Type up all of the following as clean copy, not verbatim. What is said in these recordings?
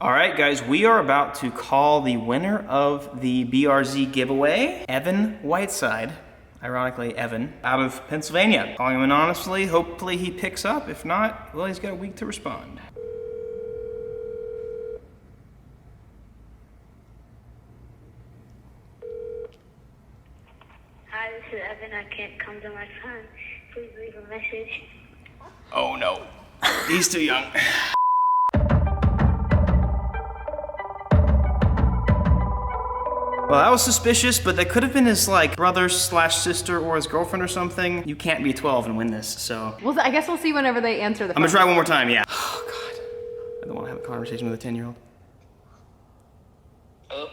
All right, guys, we are about to call the winner of the BRZ giveaway, Evan Whiteside. Ironically, Evan, out of Pennsylvania. Calling him anonymously, hopefully he picks up. If not, well, he's got a week to respond. Hi, this is Evan. I can't come to my phone. Please leave a message. Oh no, he's too young. Well, that was suspicious, but that could have been his like brother slash sister or his girlfriend or something. You can't be 12 and win this, so. Well, I guess we'll see whenever they answer the phone. I'm gonna try one more time, yeah. Oh God, I don't want to have a conversation with a 10-year-old. Hello?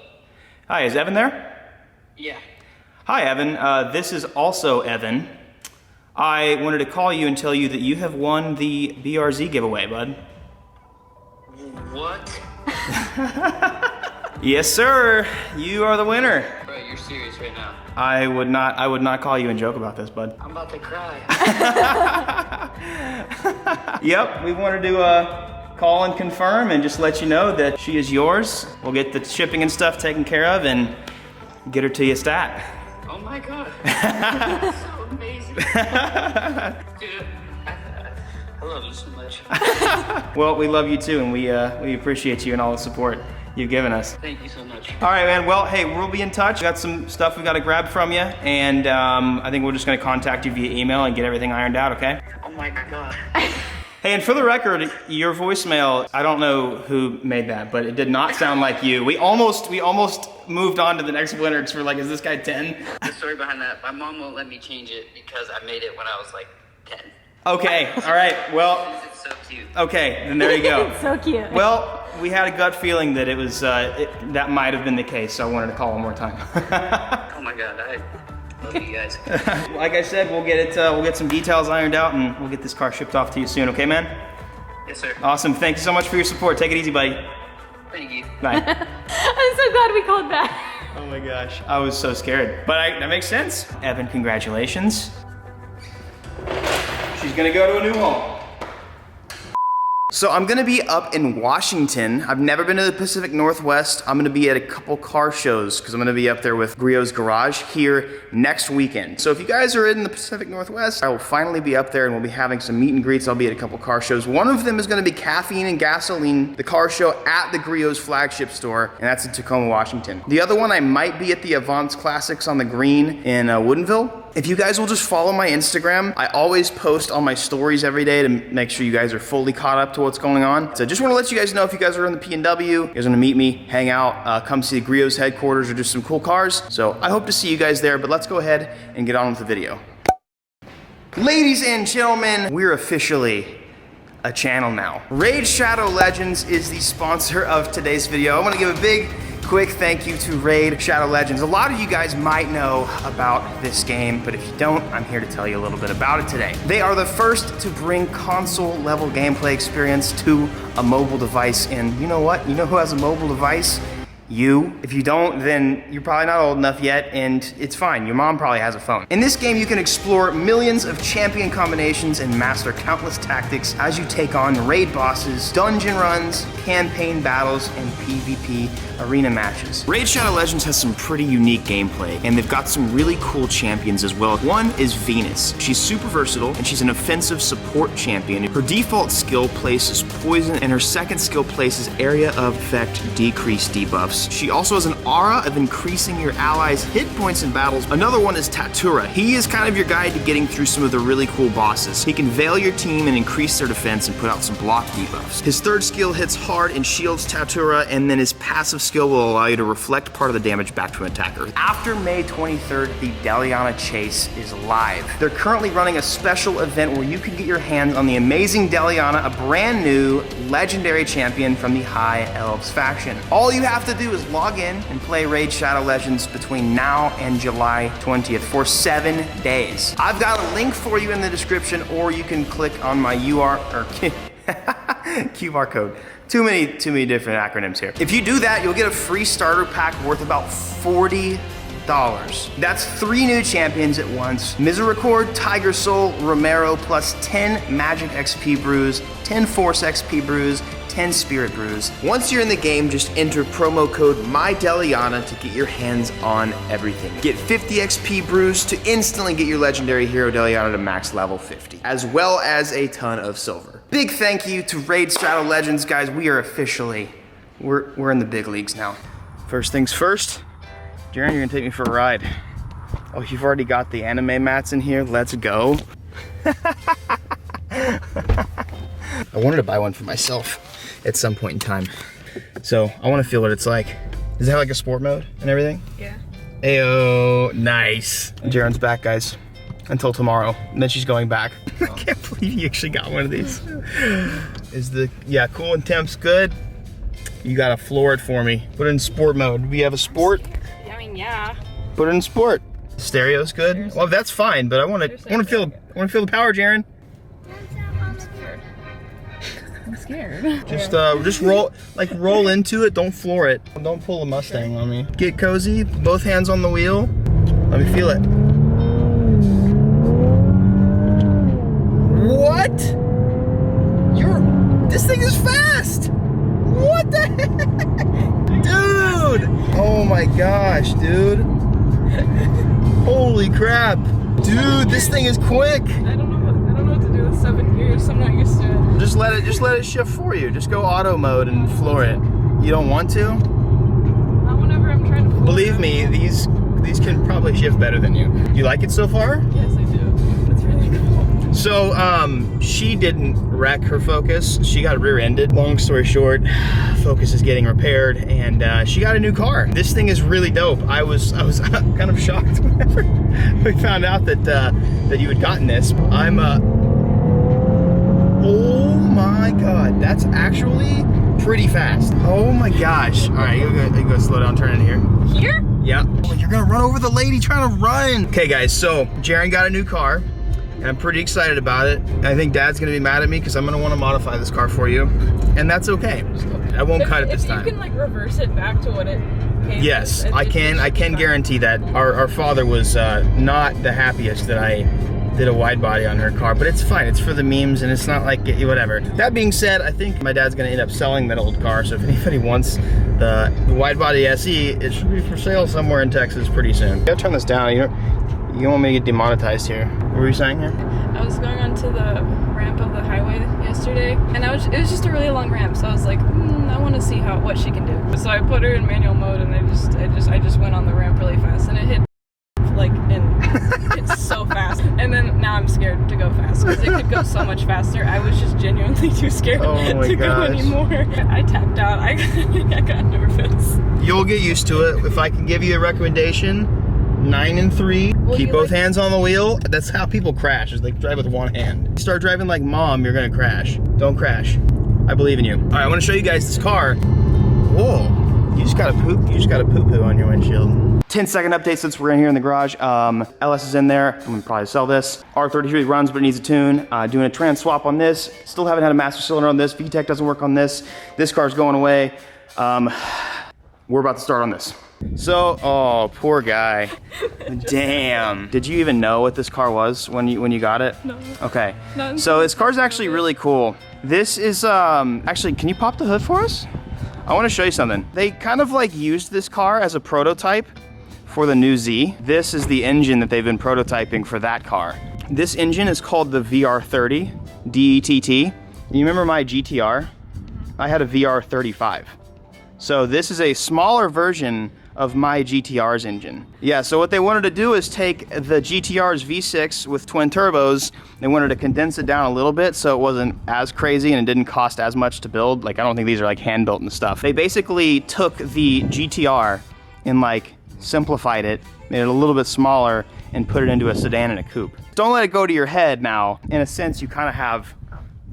Hi, is Evan there? Yeah. Hi, Evan. This is also Evan. I wanted to call you and tell you that you have won the BRZ giveaway, bud. What? Yes, sir. You are the winner. Bro, you're serious right now. I would not call you and joke about this, bud. I'm about to cry. Yep, we wanted to call and confirm and just let you know that she is yours. We'll get the shipping and stuff taken care of and get her to you stat. Oh my God. That's so amazing. Dude, I love you so much. Well, we love you too, and we appreciate you and all the support you've given us. Thank you so much. All right, man. Well, hey, we'll be in touch. We got some stuff we got to grab from you, and I think we're just going to contact you via email and get everything ironed out, okay? Oh my God. Hey, and for the record, your voicemail, I don't know who made that, but it did not sound like you. We almost moved on to the next winner because we're like, is this guy 10? The story behind that, my mom won't let me change it because I made it when I was like 10. Okay, all right, well, It's so cute. okay, then there you go. It's so cute. Well, we had a gut feeling that it was, that might have been the case, so I wanted to call one more time. Oh my God, I love you guys. Like I said, we'll get some details ironed out and we'll get this car shipped off to you soon, okay, man? Yes, sir. Awesome, thank you so much for your support. Take it easy, buddy. Thank you. Bye. I'm so glad we called back. Oh my gosh, I was so scared. But that makes sense. Evan, congratulations. She's gonna go to a new home. So I'm gonna be up in Washington. I've never been to the Pacific Northwest. I'm gonna be at a couple car shows because I'm gonna be up there with Griot's Garage here next weekend. So if you guys are in the Pacific Northwest, I will finally be up there and we'll be having some meet and greets. I'll be at a couple car shows. One of them is gonna be Caffeine and Gasoline, the car show at the Griot's flagship store, and that's in Tacoma, Washington. The other one, I might be at the Avance Classics on the Green in Woodinville. If you guys will just follow my Instagram, I always post on my stories every day to make sure you guys are fully caught up to what's going on. So just want to let you guys know if you guys are in the PNW, you guys want to meet me, hang out, come see the Griot's headquarters or just some cool cars. So I hope to see you guys there, but let's go ahead and get on with the video. Ladies and gentlemen, we're officially a channel now. Raid Shadow Legends is the sponsor of today's video. I want to give a big quick thank you to Raid Shadow Legends. A lot of you guys might know about this game, but if you don't, I'm here to tell you a little bit about it today. They are the first to bring console level gameplay experience to a mobile device, and you know what? You know who has a mobile device? You. If you don't, then you're probably not old enough yet, and it's fine. Your mom probably has a phone. In this game, you can explore millions of champion combinations and master countless tactics as you take on raid bosses, dungeon runs, campaign battles, and PvP arena matches. Raid Shadow Legends has some pretty unique gameplay, and they've got some really cool champions as well. One is Venus. She's super versatile, and she's an offensive support champion. Her default skill places poison, and her second skill places area of effect decrease debuffs. She also has an aura of increasing your allies' hit points in battles. Another one is Tatura. He is kind of your guide to getting through some of the really cool bosses. He can veil your team and increase their defense and put out some block debuffs. His third skill hits hard and shields Tatura, and then his passive skill will allow you to reflect part of the damage back to an attacker. After May 23rd, the Deliana Chase is live. They're currently running a special event where you can get your hands on the amazing Deliana, a brand new legendary champion from the High Elves faction. All you have to do is log in and play Raid Shadow Legends between now and July 20th for 7 days. I've got a link for you in the description, or you can click on my QR code. Too many different acronyms here. If you do that, you'll get a free starter pack worth about $40. That's 3 new champions at once. Misericord, Tiger Soul, Romero, plus 10 Magic XP brews, 10 Force XP brews, 10 spirit brews. Once you're in the game, just enter promo code MyDeliana to get your hands on everything. Get 50 XP brews to instantly get your legendary hero Deliana to max level 50, as well as a ton of silver. Big thank you to Raid Straddle Legends, guys. We are officially, we're in the big leagues now. First things first, JERYN, you're gonna take me for a ride. Oh, you've already got the anime mats in here. Let's go. I wanted to buy one for myself at some point in time. So I want to feel what it's like. Does it have like a sport mode and everything? Yeah. Ayo, nice. JERYN's back, guys. Until tomorrow. And then she's going back. I can't believe you actually got one of these. Is the, yeah, cool and temp's good? You gotta floor it for me. Put it in sport mode. Do we have a sport? I mean, yeah. Put it in sport. Stereo's good. Well, that's fine, but I want to feel the power, JERYN. I'm scared. Just roll into it. Don't floor it. Don't pull a Mustang on me. Get cozy. Both hands on the wheel. Let me feel it. What? This thing is fast. What the heck? Dude. Oh my gosh, dude. Holy crap. Dude, this thing is quick. I don't know what to do with 7 gears. I'm not used to it. Just let it shift for you. Just go auto mode and floor it. You don't want to? Not whenever I'm trying to floor. Believe me, these can probably shift better than you. You like it so far? Yes, I do. It's really cool. So, she didn't wreck her Focus. She got rear-ended. Long story short, Focus is getting repaired, and she got a new car. This thing is really dope. I was kind of shocked whenever we found out that you had gotten this. Oh my God, that's actually pretty fast. Oh my gosh. All right, you go slow down, turn in here. Here? Yeah. Oh, you're gonna run over the lady trying to run. Okay guys, so JERYN got a new car, and I'm pretty excited about it. I think Dad's gonna be mad at me because I'm gonna want to modify this car for you, and that's okay. I won't cut it this time. If you can like reverse it back to what it came. Yes, I can guarantee that. Our father was not the happiest that I did a wide body on her car, but it's fine. It's for the memes, and it's not like whatever. That being said, I think my dad's gonna end up selling that old car, so if anybody wants the wide body SE, it should be for sale somewhere in Texas pretty soon. You gotta turn this down. You don't want me to get demonetized here. What were you saying here? I was going onto the ramp of the highway yesterday, and it was just a really long ramp, so I was like, I want to see what she can do. So I put her in manual mode, and I just went on the ramp really fast, and it hit it's so fast. And then now I'm scared to go fast because it could go so much faster. I was just genuinely too scared to go anymore. I tapped out. I got nervous. You'll get used to it. If I can give you a recommendation, 9 and 3. Keep both hands on the wheel. That's how people crash, is they drive with one hand. You start driving like mom, you're gonna crash. Don't crash. I believe in you. All right, I want to show you guys this car. Whoa, you just got a poo-poo on your windshield. 10-second update since we're in here in the garage. LS is in there. I'm gonna probably sell this. R33 runs, but it needs a tune. Doing a trans swap on this. Still haven't had a master cylinder on this. VTEC doesn't work on this. This car's going away. We're about to start on this. So, oh, poor guy. Damn. Did you even know what this car was when you got it? No. Okay. So this car's actually really cool. This is, actually, can you pop the hood for us? I wanna show you something. They kind of like used this car as a prototype for the new Z. This is the engine that they've been prototyping for that car. This engine is called the VR30 DETT. You remember my GTR? I had a VR35. So this is a smaller version of my GTR's engine. Yeah, so what they wanted to do is take the GTR's V6 with twin turbos, they wanted to condense it down a little bit so it wasn't as crazy and it didn't cost as much to build. Like, I don't think these are like hand built and stuff. They basically took the GTR and like simplified it, made it a little bit smaller, and put it into a sedan and a coupe. Don't let it go to your head now. In a sense, you kind of have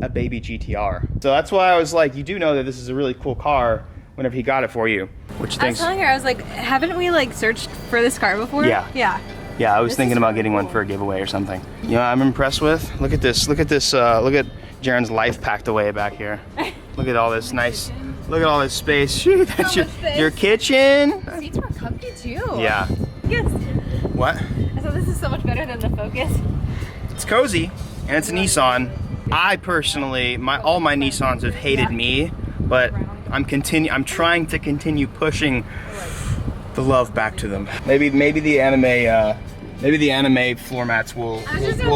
a baby GTR. So that's why I was like, you do know that this is a really cool car whenever he got it for you. Which I was telling her, I was like, haven't we like searched for this car before? Yeah. Yeah. Yeah, I was thinking about getting one for a giveaway or something. You know what I'm impressed with? Look at this, look at JERYN's life packed away back here. Look at all this nice, look at all this space. Shoot, that's your kitchen. Seats were comfy too. Yeah. Yes. What? I thought this is so much better than the Focus. It's cozy, and it's a Nissan. I personally, all my Nissans have hated me but I'm trying to continue pushing the love back to them. Maybe the anime floor mats will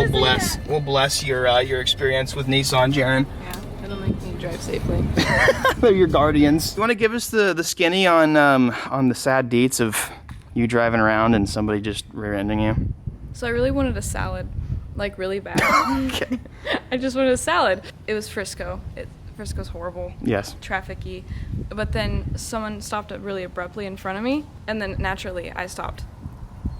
bless your experience with Nissan, JERYN. Yeah, it'll make me drive safely. They're your guardians. You want to give us the skinny on the sad deets of you driving around and somebody just rear-ending you? So I really wanted a salad, like really bad. Okay. I just wanted a salad. It was Frisco. Frisco's horrible. Yes. Traffic-y. But then someone stopped really abruptly in front of me, and then naturally I stopped.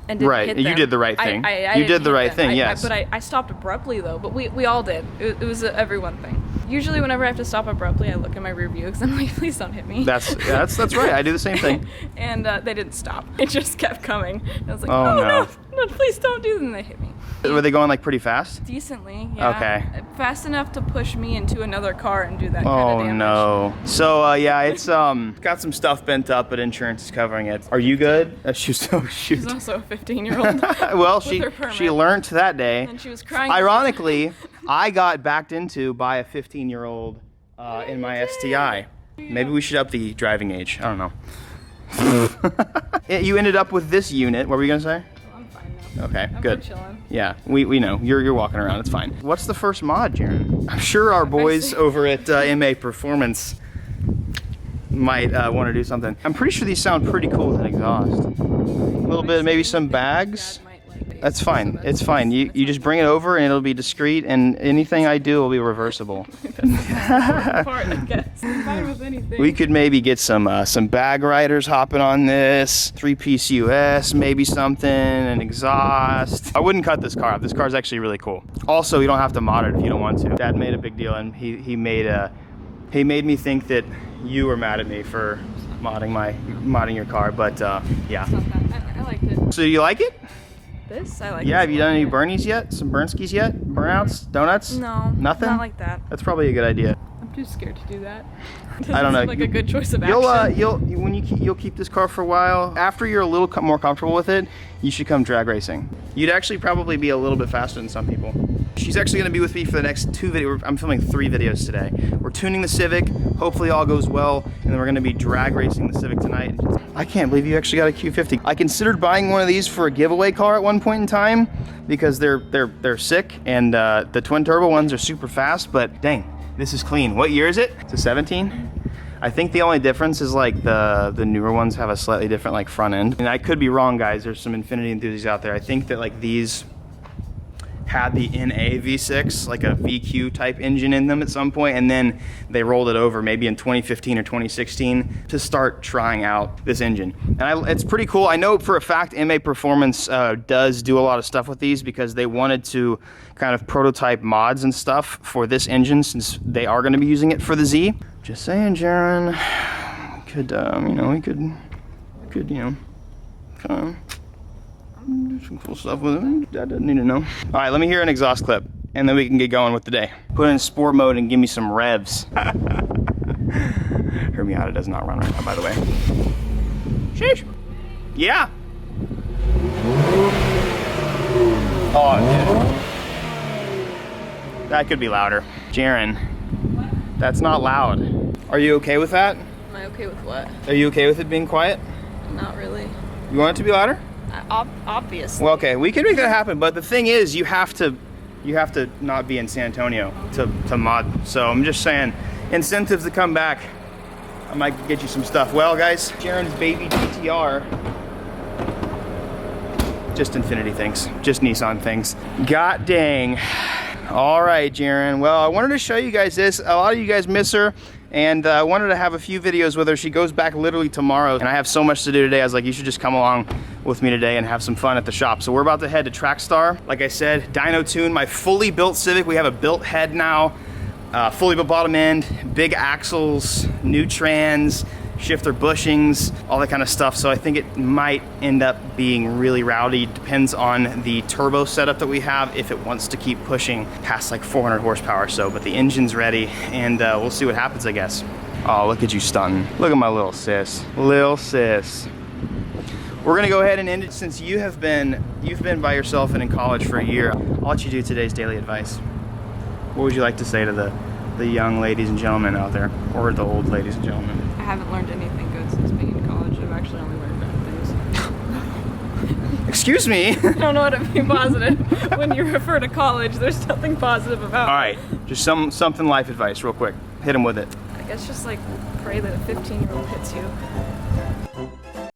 And didn't hit them. You did the right thing. I you did the right thing, yes. But I stopped abruptly though, but we all did. It was a everyone thing. Usually whenever I have to stop abruptly, I look at my rear view because I'm like, please don't hit me. That's right. I do the same thing. And they didn't stop. It just kept coming. And I was like, oh no, please don't do that. And they hit me. Were they going like pretty fast? Decently, yeah. Okay. Fast enough to push me into another car and do that kind of damage. Oh no. So yeah, it's got some stuff bent up, but insurance is covering it. Are you good? She's also a 15-year-old. Well, she learned that day. And she was crying. Ironically, I got backed into by a 15-year-old in my STI. Maybe we should up the driving age. I don't know. You ended up with this unit. What were you gonna say? I'm fine now. Okay, I'm good. chilling. Yeah, we know. You're walking around. It's fine. What's the first mod, JERYN? I'm sure our boys over at MA Performance might want to do something. I'm pretty sure these sound pretty cool with an exhaust. A little bit, maybe some bags. That's fine. It's fine. You just bring it over and it'll be discreet, and anything I do will be reversible. Part, I guess. I'm fine with anything. We could maybe get some bag riders hopping on this, 3-piece US, maybe something, an exhaust. I wouldn't cut this car up. This car's actually really cool. Also, you don't have to mod it if you don't want to. Dad made a big deal, and he made me think that you were mad at me for modding your car, but yeah. It's not that. I liked it. So you like it? This? I like Yeah, this have you done any burnies yet? Some burnskis yet? Burnouts? Donuts? No. Nothing? Not like that. That's probably a good idea. I'm too scared to do that. I don't know. Like a good choice of action. You'll keep this car for a while. After you're a little more comfortable with it, you should come drag racing. You'd actually probably be a little bit faster than some people. She's actually going to be with me for the next 2 videos. I'm filming 3 videos today. We're tuning the Civic. Hopefully all goes well, and then we're going to be drag racing the Civic tonight. I can't believe you actually got a Q50. I considered buying one of these for a giveaway car at one point in time because they're sick, and the twin turbo ones are super fast. But dang, this is clean. What year is it? It's a 17. I think the only difference is like the newer ones have a slightly different like front end. And I could be wrong, guys. There's some Infiniti enthusiasts out there. I think that like these had the NA V6, like a VQ type engine in them at some point, and then they rolled it over maybe in 2015 or 2016 to start trying out this engine. And it's pretty cool. I know for a fact MA Performance does do a lot of stuff with these because they wanted to kind of prototype mods and stuff for this engine since they are going to be using it for the Z. Just saying, JERYN, we could do some cool stuff with it. Dad doesn't need to know. All right, let me hear an exhaust clip, and then we can get going with the day. Put it in sport mode and give me some revs. Her Miata does not run right now, by the way. Sheesh. Yeah. Oh, yeah. That could be louder. JERYN, that's not loud. Are you okay with that? Am I okay with what? Are you okay with it being quiet? Not really. You want it to be louder? Obviously. Well, okay, we can make that happen, but the thing is, you have to not be in San Antonio to mod. So I'm just saying, incentives to come back. I might get you some stuff. Well, guys, JERYN's baby GTR. Just Infiniti things, just Nissan things. God dang. All right, JERYN. Well, I wanted to show you guys this. A lot of you guys miss her. And I wanted to have a few videos with her. She goes back literally tomorrow, and I have so much to do today. I was like, you should just come along with me today and have some fun at the shop. So we're about to head to Trackstar. Like I said, dyno tune my fully built Civic. We have a built head now, fully built bottom end, big axles, new trans, shifter bushings, all that kind of stuff. So I think it might end up being really rowdy. Depends on the turbo setup that we have, if it wants to keep pushing past like 400 horsepower or so, but the engine's ready, and we'll see what happens, I guess. Oh, look at you stunting. Look at my little sis. Lil sis. We're gonna go ahead and end it. Since you've been by yourself and in college for a year, I'll let you do today's daily advice. What would you like to say to the the young ladies and gentlemen out there, or the old ladies and gentlemen. I haven't learned anything good since being in college. I've actually only learned bad things. Excuse me. I don't know how to be positive. When you refer to college, there's nothing positive about it. All right, just something life advice real quick. Hit him with it. I guess just like pray that a 15-year-old hits you.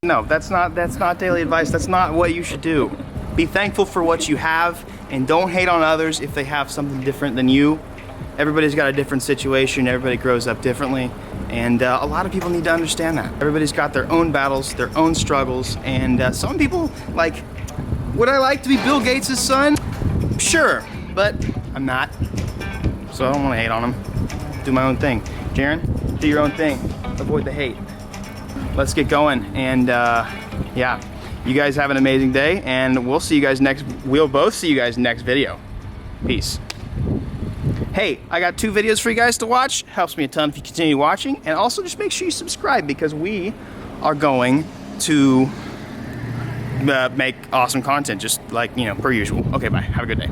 No, that's not daily advice. That's not what you should do. Be thankful for what you have, and don't hate on others if they have something different than you. Everybody's got a different situation. Everybody grows up differently, and a lot of people need to understand that. Everybody's got their own battles, their own struggles, and some people, like, would I like to be Bill Gates' son? Sure, but I'm not. So I don't want to hate on him. Do my own thing. JERYN, do your own thing. Avoid the hate. Let's get going, and yeah, you guys have an amazing day, and we'll both see you guys next video. Peace. Hey, I got 2 videos for you guys to watch. Helps me a ton if you continue watching, and also just make sure you subscribe because we are going to make awesome content, just like, you know, per usual. Okay, bye. Have a good day.